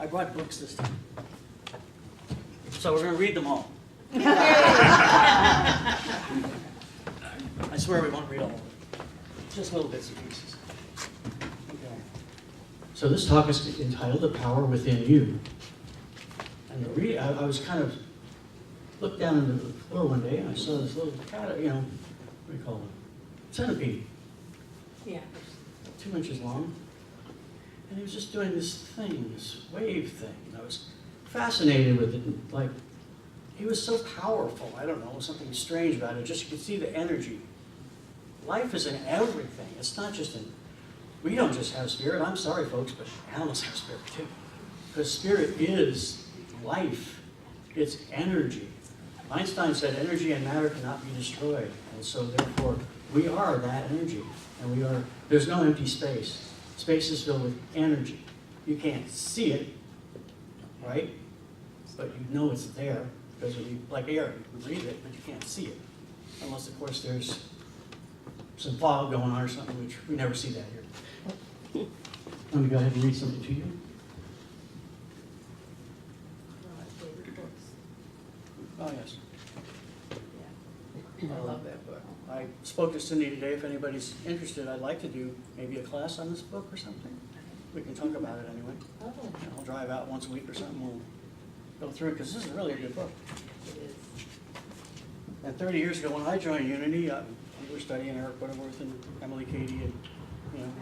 I brought books this time. So we're going to read them all. I swear we won't read all of them. Just little bits and pieces. Okay. So this talk is entitled The Power Within You. And I was kind of looked down on the floor one day and I saw this little cat, what do you call it? Centipede. Yeah. 2 inches long. And he was just doing this thing, this wave thing. And I was fascinated with it. Like, he was so powerful. I don't know, something strange about it. Just you could see the energy. Life is in everything. It's not just in, we don't just have spirit. I'm sorry, folks, but animals have spirit too. Because spirit is life. It's energy. Einstein said energy and matter cannot be destroyed. And so therefore, we are that energy. And there's no empty space. Space is filled with energy. You can't see it, right? But you know it's there. Because when you, like air, you can breathe it, but you can't see it. Unless, of course, there's some fog going on or something, which we never see that here. Let me go ahead and read something to you. Oh, yes. Yeah. I love that book. I spoke to Cindy today. If anybody's interested, I'd like to do maybe a class on this book or something. We can talk about it anyway. Oh, And I'll drive out once a week or something. We'll go through it because this is really a good book. it is. And 30 years ago when I joined Unity, we were studying Eric Butterworth and Emily Cady and,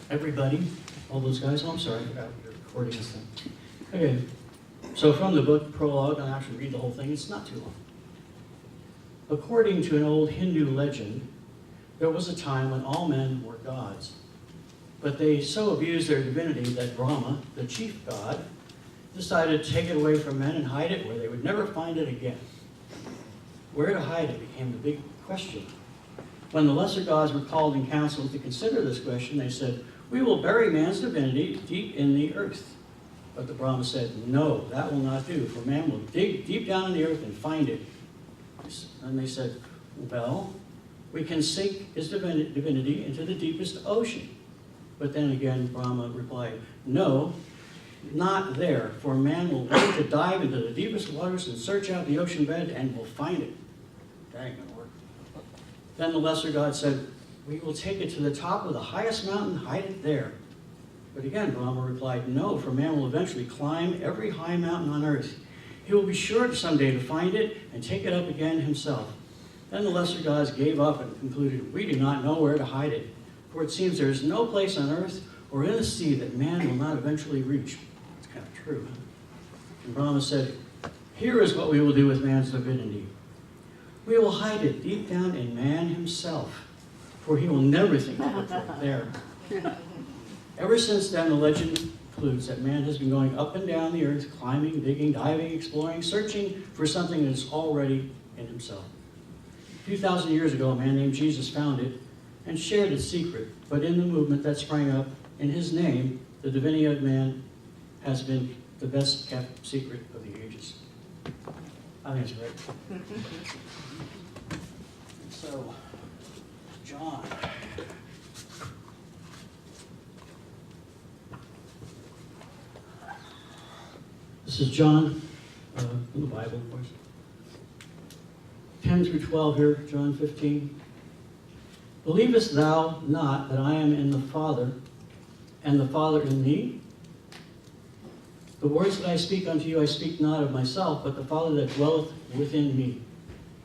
everybody, all those guys. Oh, I'm sorry, I forgot you're recording this thing. Okay, so from the book prologue, I'll actually read the whole thing. It's not too long. According to an old Hindu legend, there was a time when all men were gods. But they so abused their divinity that Brahma, the chief god, decided to take it away from men and hide it where they would never find it again. Where to hide it became the big question. When the lesser gods were called in council to consider this question, they said, "We will bury man's divinity deep in the earth." But the Brahma said, "No, that will not do, for man will dig deep down in the earth and find it." And they said, "Well, we can sink his divinity into the deepest ocean." But then again, Brahma replied, "No, not there, for man will learn to dive into the deepest waters and search out the ocean bed and will find it." That ain't gonna work. Then the lesser god said, "We will take it to the top of the highest mountain, hide it there." But again, Brahma replied, "No, for man will eventually climb every high mountain on earth. He will be sure someday to find it and take it up again himself." Then the lesser gods gave up and concluded, "We do not know where to hide it, for it seems there is no place on earth or in the sea that man will not eventually reach." It's kind of true. And Brahma said, "Here is what we will do with man's divinity. We will hide it deep down in man himself, for he will never think to look for it there." Ever since then, the legend concludes that man has been going up and down the earth, climbing, digging, diving, exploring, searching for something that is already in himself. 2,000 years ago, a man named Jesus found it and shared its secret, but in the movement that sprang up in his name, the divinity of man has been the best kept secret of the ages. I think it's great. So, John. This is John, from the Bible, of course. 10 through 12 here, John 15. "Believest thou not that I am in the Father, and the Father in me? The words that I speak unto you, I speak not of myself, but the Father that dwelleth within me.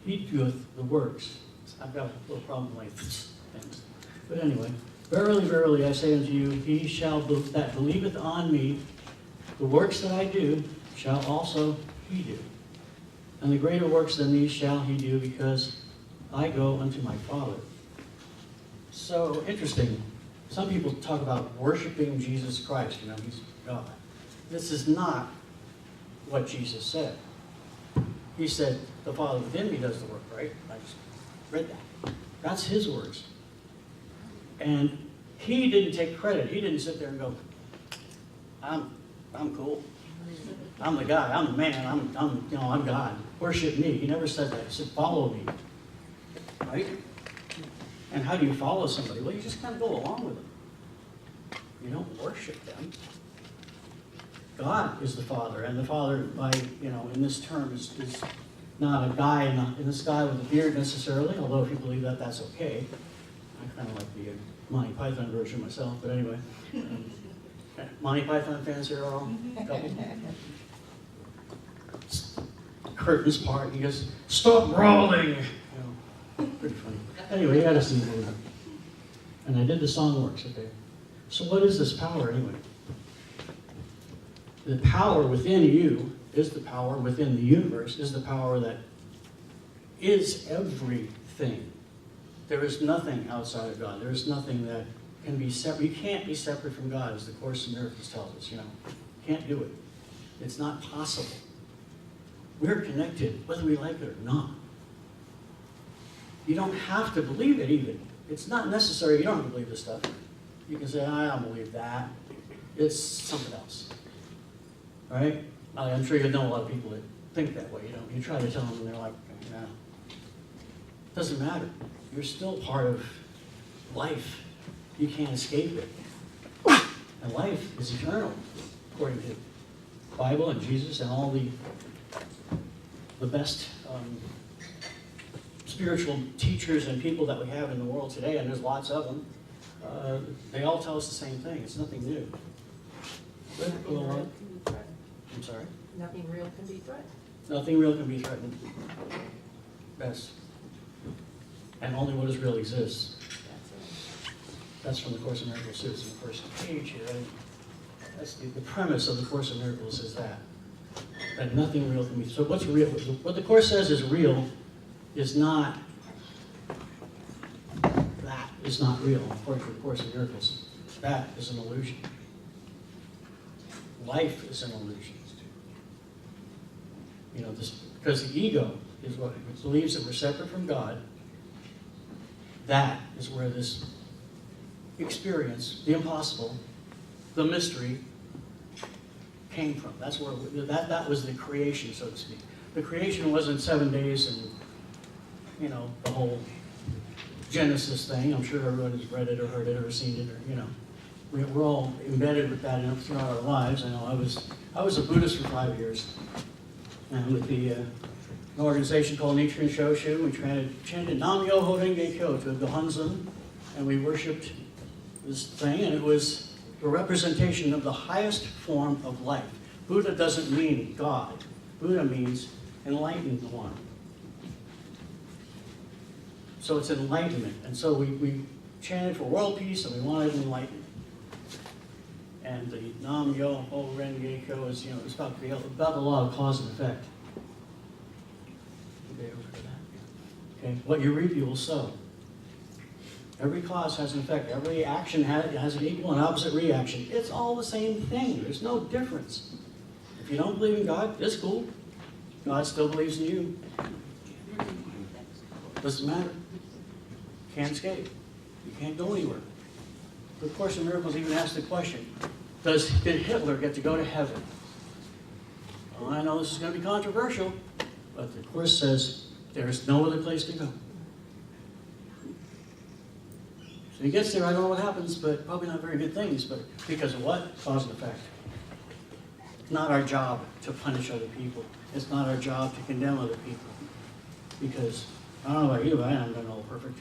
He doeth the works." I've got a little problem with things. But anyway, "Verily, verily, I say unto you, he that believeth on me, the works that I do, shall also he do. And the greater works than these shall he do, because I go unto my Father." So interesting. Some people talk about worshiping Jesus Christ. He's God. This is not what Jesus said. He said, "The Father within me does the work," right? I just read that. That's his words. And he didn't take credit. He didn't sit there and go, I'm cool. I'm the guy. I'm the man. I'm God. Worship me." He never said that. He said, "Follow me." Right? And how do you follow somebody? Well, you just kind of go along with them. You don't worship them. God is the Father, and the Father, by, in this term, is not a guy in the sky with a beard necessarily, although if you believe that, that's okay. I kind of like the Monty Python version myself, but anyway. Monty Python fans here are all? A couple? Curtains part, he goes, "Stop brawling!" Pretty funny. Anyway, he had a scene movie. And I did the song works, okay? So what is this power anyway? The power within you is the power within the universe, is the power that is everything. There is nothing outside of God. There is nothing that can be separate. You can't be separate from God, as the Course in Miracles tells us, You can't do it. It's not possible. We're connected, whether we like it or not. You don't have to believe it even. It's not necessary. You don't have to believe this stuff. You can say, I don't believe that. It's something else. Right? I'm sure you know a lot of people that think that way. You try to tell them and they're like, no. It doesn't matter. You're still part of life. You can't escape it. And life is eternal, according to the Bible and Jesus and all the best spiritual teachers and people that we have in the world today, and there's lots of them. They all tell us the same thing. It's nothing new. Nothing real can be threatened. I'm sorry? Nothing real can be threatened. Nothing real can be threatened. Yes. And only what is real exists. That's it. That's from the Course in Miracles. It's in the first page here. That's the premise of the Course in Miracles is that nothing real can be. So what's real? What the Course says is real is not, that is not real, according to the Course in Miracles. That is an illusion. Life is an illusion. Because the ego is what believes that we're separate from God. That is where this experience, the impossible, the mystery, came from. That's where that was the creation, so to speak. The creation wasn't 7 days and the whole Genesis thing. I'm sure everyone has read it or heard it or seen it or we're all embedded with that throughout our lives. I know I was a Buddhist for 5 years, and with an organization called Nichiren Shoshu, we chanted Nam-myoho Renge-kyo to the Gohonzon, and we worshipped this thing, and it was a representation of the highest form of life. Buddha doesn't mean God. Buddha means enlightened one. So it's enlightenment. And so we chanted for world peace and we wanted enlightenment. And the Nam-myoho Renge-kyo is, it's about the law of cause and effect. Okay, what you reap, you will sow. Every cause has an effect. Every action has an equal and opposite reaction. It's all the same thing. There's no difference. If you don't believe in God, it's cool. God still believes in you. Doesn't matter. Can't escape. You can't go anywhere. The Course in Miracles even asks the question, did Hitler get to go to heaven? Well, I know this is going to be controversial, but the Course says there's no other place to go. So he gets there, I don't know what happens, but probably not very good things, but because of what? Cause and effect. It's not our job to punish other people. It's not our job to condemn other people. Because, I don't know about you, but I haven't done all perfect.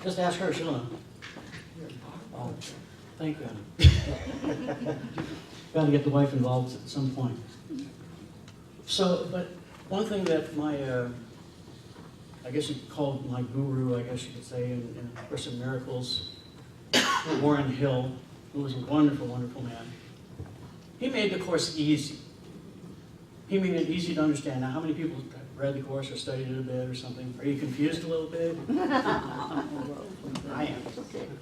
Just ask her, she'll know. Oh, thank you. Got to get the wife involved at some point. So, but one thing that my, I guess you could call my guru, I guess you could say, in Course in Miracles, Warren Hill, who was a wonderful, wonderful man. He made the Course easy. He made it easy to understand. Now, how many people have read the Course or studied it a bit or something? Are you confused a little bit? I am.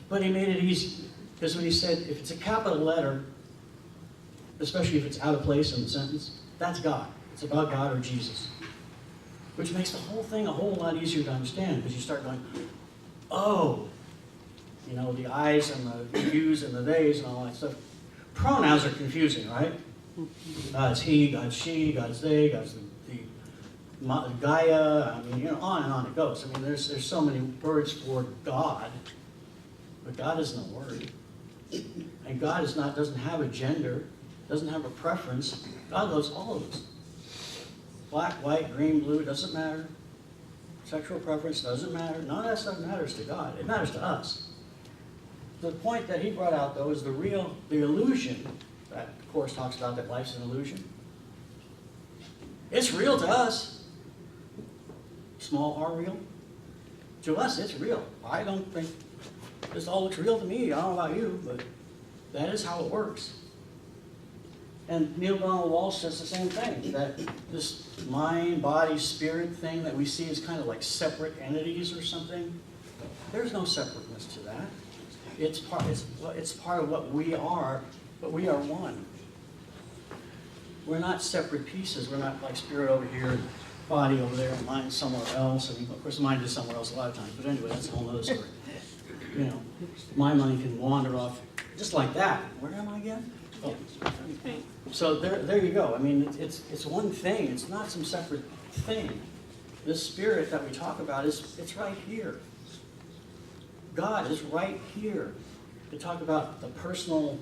But he made it easy. Because when he said, if it's a capital letter, especially if it's out of place in the sentence, that's God. It's about God or Jesus. Which makes the whole thing a whole lot easier to understand, because you start going, oh, the I's and the you's and the they's and all that stuff. Pronouns are confusing, right? God's he, God's she, God's they, God's the Gaia, on and on it goes. There's so many words for God, but God isn't a word. And God doesn't have a gender. doesn't have a preference. God loves all of us. Black, white, green, blue, doesn't matter. Sexual preference doesn't matter. None of that stuff matters to God. It matters to us. The point that he brought out, though, is the illusion that, of course, talks about that life's an illusion. It's real to us. Small r real. To us, it's real. I don't think this all looks real to me. I don't know about you, but that is how it works. And Neil Donald Walsh says the same thing, that this mind, body, spirit thing that we see as kind of like separate entities or something, there's no separateness to that. It's part of what we are, but we are one. We're not separate pieces. We're not like spirit over here, body over there, and mind somewhere else. I mean, of course, mind is somewhere else a lot of times, but anyway, that's a whole other story. You know, my mind can wander off just like that. Where am I again? Oh. So there you go. I mean, it's one thing. It's not some separate thing. This spirit that we talk about it's right here. God is right here. We talk about the personal.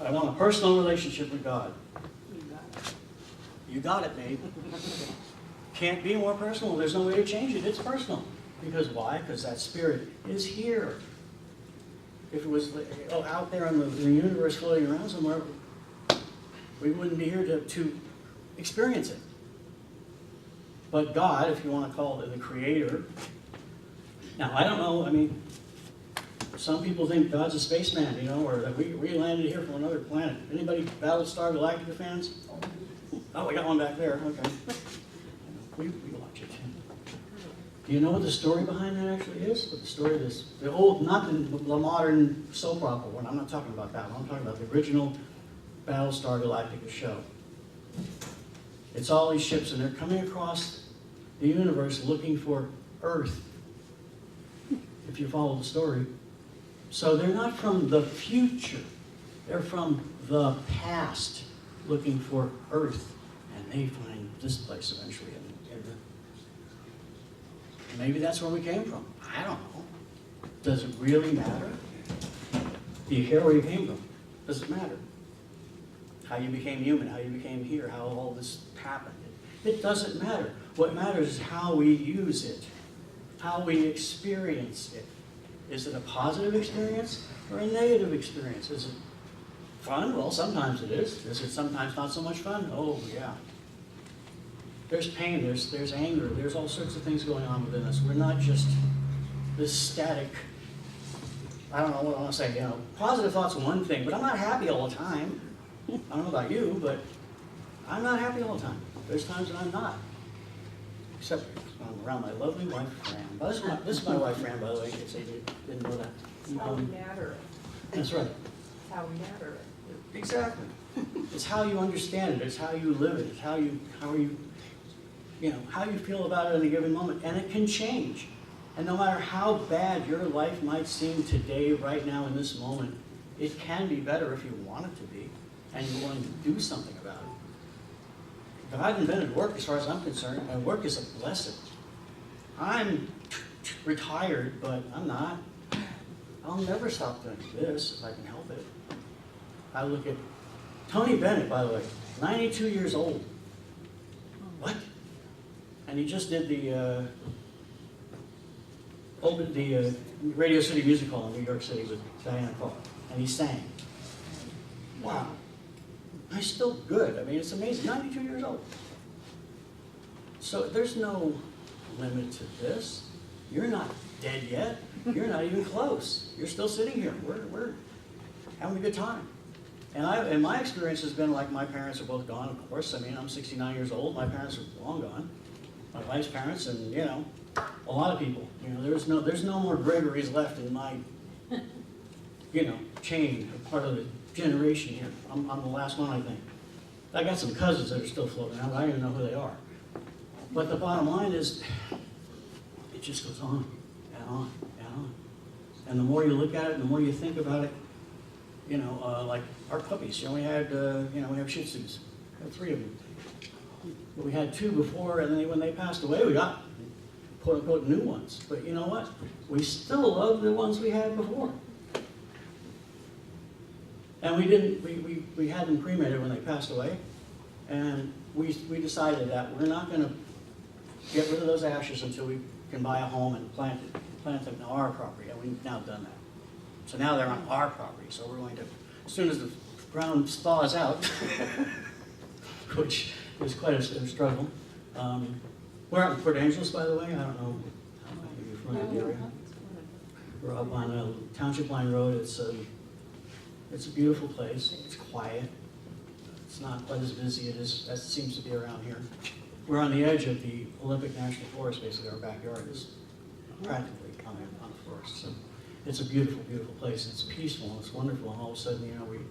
I want a personal relationship with God. You got it, babe. Can't be more personal. There's no way to change it. It's personal. Because why? Because that spirit is here. If it was out there in the universe floating around somewhere, we wouldn't be here to experience it. But God, if you want to call it the creator. Now, I don't know, I mean, some people think God's a spaceman, you know, or that we landed here from another planet. Anybody Battlestar Galactica fans? Oh, we got one back there, okay. We watch it too. Do you know what the story behind that actually is? What the story of this, the old, not the modern soap opera one, I'm not talking about that one, I'm talking about the original Battlestar Galactica show. It's all these ships and they're coming across the universe looking for Earth, if you follow the story. So they're not from the future, they're from the past looking for Earth. And they find this place eventually. Maybe that's where we came from. I don't know. Does it really matter? Do you care where you came from? Does it matter? How you became human, how you became here, how all this happened. It doesn't matter. What matters is how we use it, how we experience it. Is it a positive experience or a negative experience? Is it fun? Well, sometimes it is. Is it sometimes not so much fun? Oh, yeah. There's pain, there's anger, there's all sorts of things going on within us. We're not just this static, I don't know what I want to say, you know, positive thoughts are one thing, but I'm not happy all the time. I don't know about you, but I'm not happy all the time. There's times that I'm not. Except when I'm around my lovely wife, Fran. This is my wife, Fran, by the way, in case they didn't know that. It's how we matter it. That's right. It's how we matter it. Exactly. It's how you understand it. It's how you live it. It's how you feel about it in a given moment. And it can change. And no matter how bad your life might seem today, right now, in this moment, it can be better if you want it to be, and you're willing to do something about it. God invented work, as far as I'm concerned, and work is a blessing. I'm retired, but I'm not. I'll never stop doing this if I can help it. I look at Tony Bennett, by the way, 92 years old. What? And he just did the Radio City Music Hall in New York City with Diana Cole, and he sang. Wow. He's still good. I mean, it's amazing. 92 years old. So there's no limit to this. You're not dead yet. You're not even close. You're still sitting here. We're having a good time. And my experience has been like my parents are both gone, of course. I mean, I'm 69 years old. My parents are long gone. My wife's parents, and you know, a lot of people. You know, there's no more Gregorys left in my, you know, chain, part of the generation here. I'm the last one, I think. I got some cousins that are still floating around. I don't even know who they are. But the bottom line is, it just goes on and on and on. And the more you look at it, and the more you think about it, you know, like our puppies. You know, we have Shih Tzus. We have 3 of them. But we had 2 before, and then when they passed away, we got quote-unquote new ones. But you know what? We still love the ones we had before. And we didn't, we had them cremated when they passed away. And we decided that we're not going to get rid of those ashes until we can buy a home and plant them on our property. And we've now done that. So now they're on our property. So we're going to, as soon as the ground thaws out, which is quite a struggle. We're out in Port Angeles, by the way. I don't know how many of you are familiar with the area. We're up on Township Line Road. It's a beautiful place. It's quiet. It's not quite as busy as it seems to be around here. We're on the edge of the Olympic National Forest. Basically, our backyard is practically on the forest. So it's a beautiful, beautiful place. It's peaceful. It's wonderful. And all of a sudden,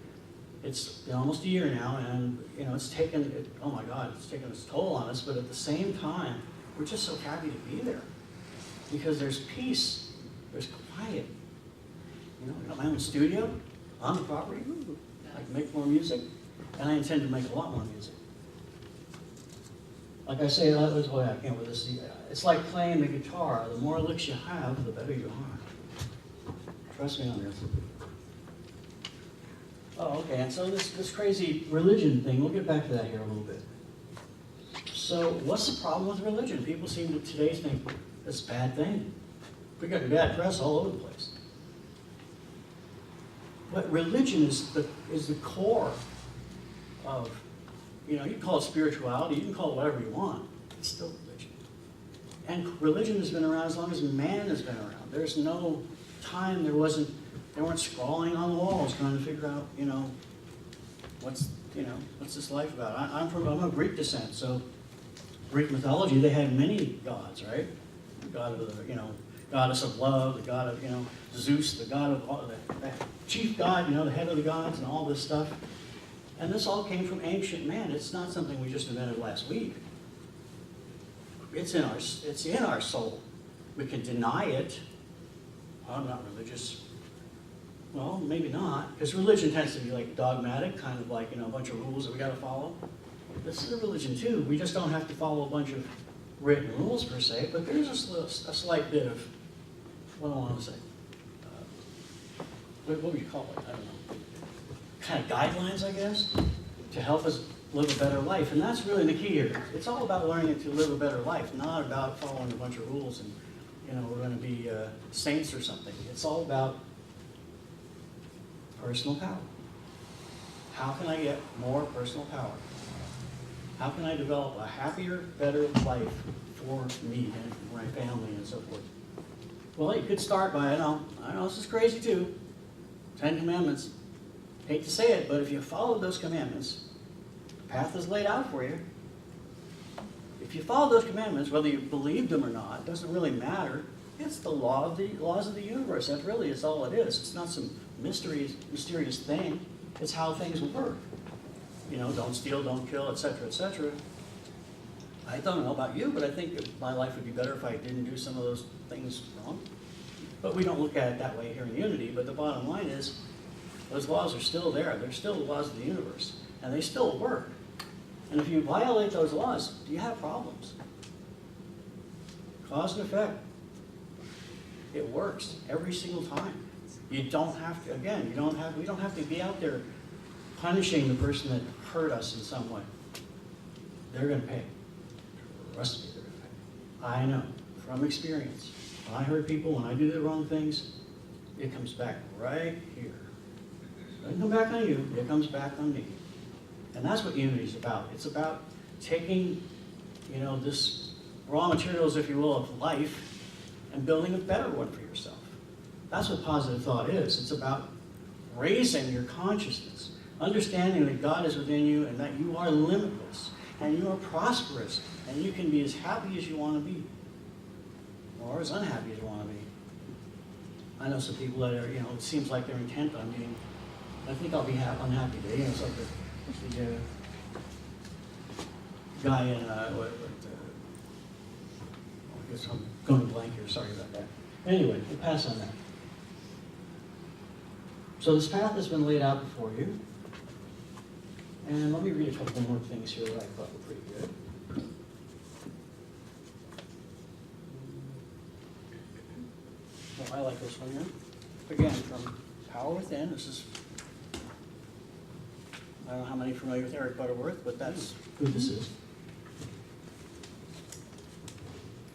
it's been almost a year now, and it's taken. Oh my God, it's taken its toll on us. But at the same time, we're just so happy to be there because there's peace, there's quiet. I got my own studio on the property. I can make more music, and I intend to make a lot more music. Like I say, that was why I came with this. It's like playing the guitar. The more licks you have, the better you are. Trust me on this. Oh, okay, and so this crazy religion thing, we'll get back to that here a little bit. So what's the problem with religion? People seem to today think it's a bad thing. We're getting bad press all over the place. But religion is the core of, you can call it spirituality, you can call it whatever you want. It's still religion. And religion has been around as long as man has been around. There's no time they weren't scrawling on the walls trying to figure out, what's this life about? I'm of Greek descent, so Greek mythology, they had many gods, right? The god of the, goddess of love, the god of, Zeus, the god of all the chief god, the head of the gods and all this stuff. And this all came from ancient man. It's not something we just invented last week. It's in our soul. We can deny it. I'm not religious. Well, maybe not, because religion tends to be like dogmatic, kind of like, a bunch of rules that we got to follow. This is a religion too. We just don't have to follow a bunch of written rules per se, but there's a slight bit of, what do I want to say? What would you call it? I don't know. Kind of guidelines, I guess, to help us live a better life. And that's really the key here. It's all about learning to live a better life, not about following a bunch of rules and, we're going to be saints or something. It's all about personal power. How can I get more personal power? How can I develop a happier, better life for me and for my family and so forth? Well, you could start by, I know this is crazy too, 10 Commandments. Hate to say it, but if you follow those commandments, the path is laid out for you. If you follow those commandments, whether you believe them or not, doesn't really matter. It's the laws of the universe. That really is all it is. It's not some mysterious thing. It's how things work. Don't steal, don't kill, etc., etc. I don't know about you, but I think that my life would be better if I didn't do some of those things wrong. But we don't look at it that way here in Unity. But the bottom line is, those laws are still there. They're still the laws of the universe. And they still work. And if you violate those laws, you have problems. Cause and effect. It works every single time. You don't have to, again, we don't have to be out there punishing the person that hurt us in some way. They're going to pay. Trust me, they're going to pay. I know from experience. When I hurt people, when I do the wrong things, it comes back right here. It doesn't come back on you, it comes back on me. And that's what unity is about. It's about taking, this raw materials, if you will, of life and building a better one for yourself. That's what positive thought is. It's about raising your consciousness, understanding that God is within you and that you are limitless and you are prosperous and you can be as happy as you want to be or as unhappy as you want to be. I know some people that are, it seems like they're intent on being, I think I'll be unhappy today. It's like the guy in, I guess I'm going blank here, sorry about that. Anyway, we'll pass on that. So this path has been laid out before you. And let me read a couple more things here that I thought were pretty good. Well, I like this one here. Again, from Power Within. This is I don't know how many are familiar with Eric Butterworth, but that's who this is.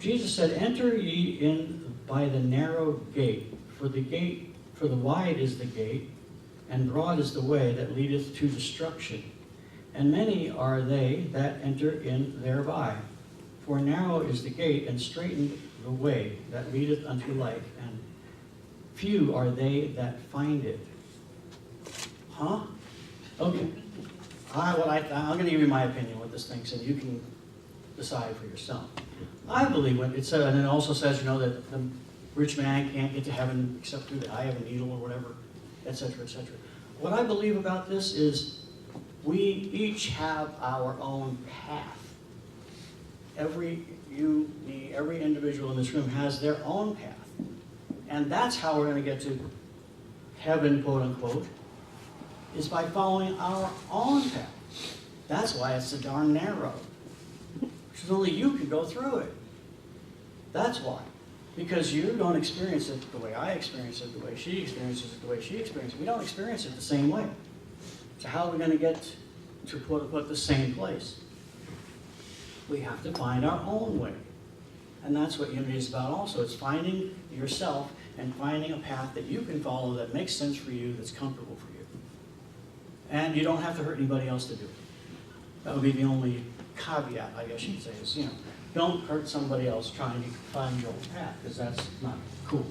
Jesus said, "Enter ye in by the narrow gate, for the wide is the gate, and broad is the way that leadeth to destruction. And many are they that enter in thereby. For narrow is the gate, and straitened the way that leadeth unto life, and few are they that find it." Huh? Okay. I'm going to give you my opinion what this thing said. You can decide for yourself. I believe what it said, and it also says, that the rich man can't get to heaven except through the eye of a needle or whatever, etc., etc. What I believe about this is we each have our own path. Every individual in this room has their own path. And that's how we're going to get to heaven, quote unquote, is by following our own path. That's why it's so darn narrow. Because only you can go through it. That's why. Because you don't experience it the way I experience it, the way she experiences it, the way she experiences it. We don't experience it the same way. So how are we going to get to, quote unquote, the same place? We have to find our own way. And that's what unity is about also. It's finding yourself and finding a path that you can follow that makes sense for you, that's comfortable for you. And you don't have to hurt anybody else to do it. That would be the only caveat, I guess you'd say, is, don't hurt somebody else trying to find your own path, because that's not cool.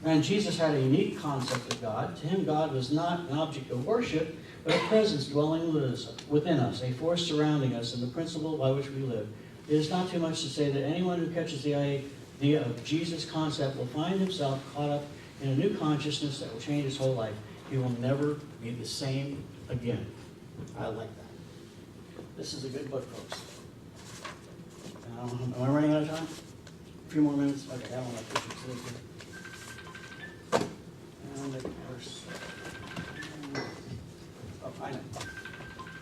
And Jesus had a unique concept of God. To him, God was not an object of worship, but a presence dwelling within us, a force surrounding us, and the principle by which we live. It is not too much to say that anyone who catches the idea of Jesus' concept will find himself caught up in a new consciousness that will change his whole life. He will never be the same again. I like that. This is a good book, folks. Am I running out of time? A few more minutes? Okay, I don't like this. And the verse. Oh, I know.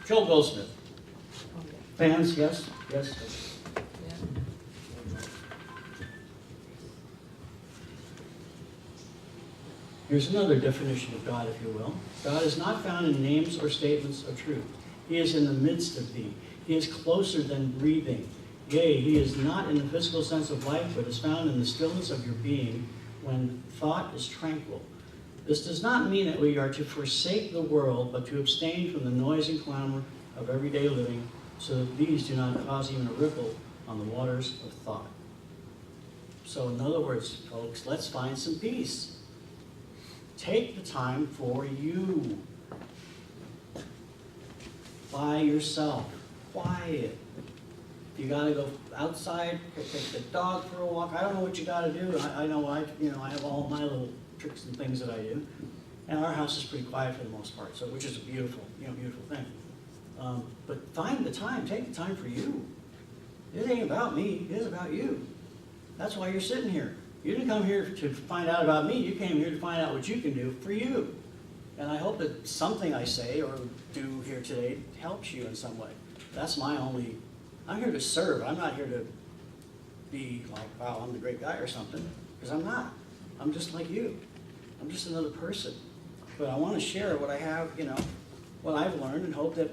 Joel Goldsmith. Fans, yes? Yes. Here's another definition of God, if you will. God is not found in names or statements of truth. He is in the midst of thee. He is closer than breathing. Yea, he is not in the physical sense of life, but is found in the stillness of your being when thought is tranquil. This does not mean that we are to forsake the world, but to abstain from the noise and clamor of everyday living, so that these do not cause even a ripple on the waters of thought. So in other words, folks, let's find some peace. Take the time for you. By yourself. Quiet. You got to go outside, take the dog for a walk. I don't know what you got to do. I know I have all my little tricks and things that I do. And our house is pretty quiet for the most part, so which is a beautiful thing. But find the time. Take the time for you. It ain't about me. It is about you. That's why you're sitting here. You didn't come here to find out about me. You came here to find out what you can do for you. And I hope that something I say or do here today helps you in some way. That's my only... I'm here to serve. I'm not here to be like, wow, I'm the great guy or something, because I'm not. I'm just like you. I'm just another person. But I want to share what I have, what I've learned, and hope that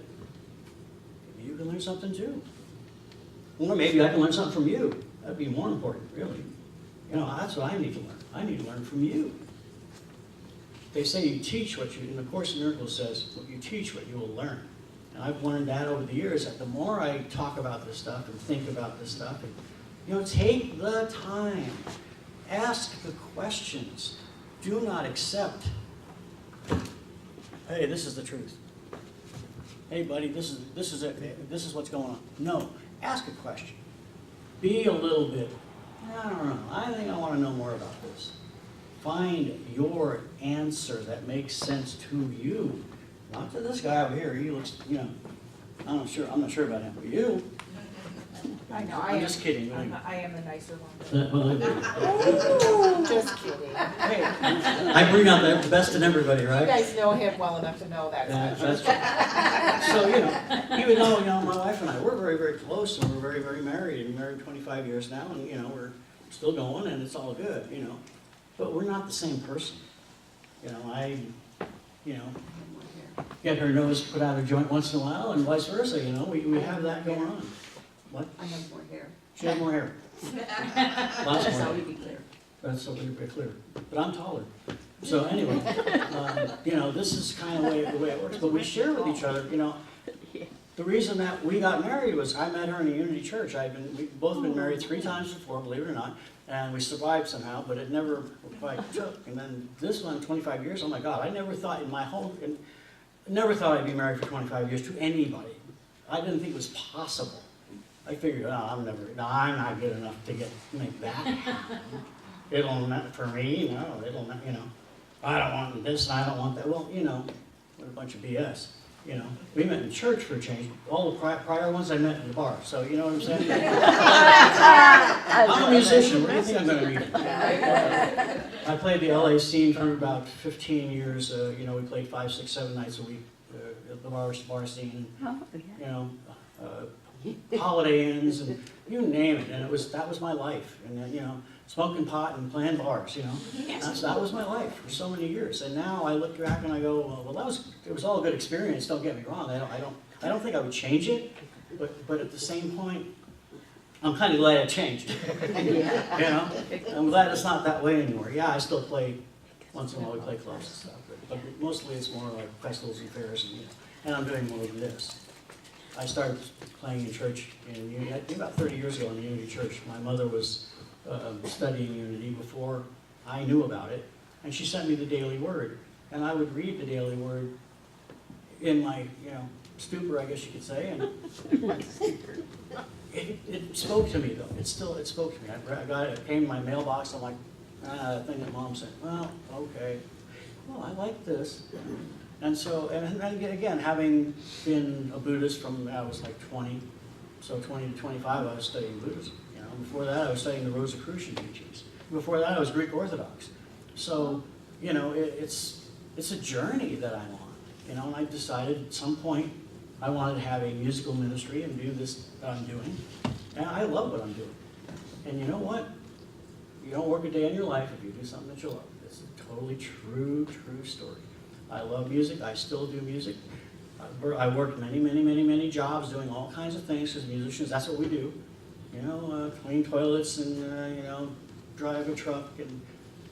you can learn something too. Or maybe I can learn something from you. That'd be more important, really. That's what I need to learn. I need to learn from you. They say you teach what you, in the Course in Miracles says, you teach what you will learn. And I've learned that over the years, that the more I talk about this stuff and think about this stuff, and, take the time. Ask the questions. Do not accept, hey, this is the truth. Hey, buddy, this is it. This is what's going on. No. Ask a question. Be a little bit, I don't know. I think I want to know more about this. Find your answer that makes sense to you. Not to this guy over here. He looks, I'm not sure about him. But you? I know. I'm just kidding. I am the nicer one. Ooh, Just kidding. Hey, I bring out the best in everybody, right? You guys know him well enough to know that. Yeah, that's right. So, even though, my wife and I, we're very, very close, and we're very, very married, and married 25 years now, and, we're still going, and it's all good, But we're not the same person. get her nose put out of joint once in a while, and vice versa, you know, we have that going on. What? I have more hair. She has more hair. Lots That's more how hair. we be clear. That's so bit clear. But I'm taller. So anyway, you know, this is kind of the way it works. But we share with each other, you know. The reason that we got married was I met her in a Unity church. We've both been married 3 times before, believe it or not, and we survived somehow, but it never quite took. And then this one, 25 years, oh my God, I never thought in my whole, never thought I'd be married for 25 years to anybody. I didn't think it was possible. I figured, I'm not good enough to make that happen. It'll not, for me, no, it'll not, you know, I don't want this and I don't want that. Well, you know, what a bunch of BS. You know, we met in church for a change. All the prior ones I met in the bar. So, you know what I'm saying? I'm a musician. What do you think I'm going to read? I played the LA scene for about 15 years. You know, we played 5, 6, 7 nights a week at the bar scene. You know, Holiday Inns and you name it. And that was my life. And you know, smoking pot and playing bars. You know, that was my life for so many years. And now I look back and I go, well, it was all a good experience. Don't get me wrong. I don't think I would change it. But at the same point, I'm kind of glad it changed. You know, I'm glad it's not that way anymore. Yeah, I still play once in a while. We play clubs and stuff, but mostly it's more like festivals and fairs, and I'm doing more of this. I started playing in church in Unity, I think about 30 years ago in the Unity Church. My mother was studying Unity before I knew about it, and she sent me the Daily Word, and I would read the Daily Word in my, you know, stupor, I guess you could say, and it spoke to me though. It spoke to me. I got it. It came in my mailbox. I'm like, that thing that Mom said. Well, okay. Well, I like this. And so, and again, having been a Buddhist from I was like 20, so 20 to 25, I was studying Buddhism. You know, before that, I was studying the Rosicrucian teachings. Before that, I was Greek Orthodox. So, you know, it's a journey that I'm on. You know, and I decided at some point I wanted to have a musical ministry and do this that I'm doing. And I love what I'm doing. And you know what? You don't work a day in your life if you do something that you love. It's a totally true story. I love music. I still do music. I worked many jobs doing all kinds of things as musicians. That's what we do. You know, clean toilets and, you know, drive a truck and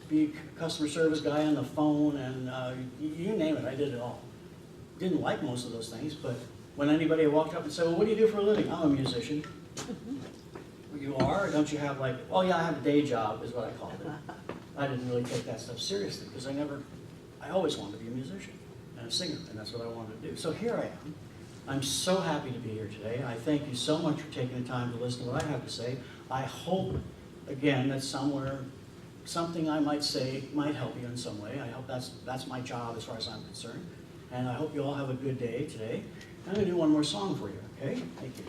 be a customer service guy on the phone and you name it. I did it all. Didn't like most of those things, but when anybody walked up and said, well, what do you do for a living? I'm a musician. You are? Or don't you have like, oh yeah, I have a day job is what I called it. I didn't really take that stuff seriously because I always wanted to be a musician and a singer, and that's what I wanted to do. So here I am. I'm so happy to be here today. I thank you so much for taking the time to listen to what I have to say. I hope, again, that something I might say might help you in some way. I hope that's my job as far as I'm concerned. And I hope you all have a good day today. I'm going to do one more song for you, okay? Thank you.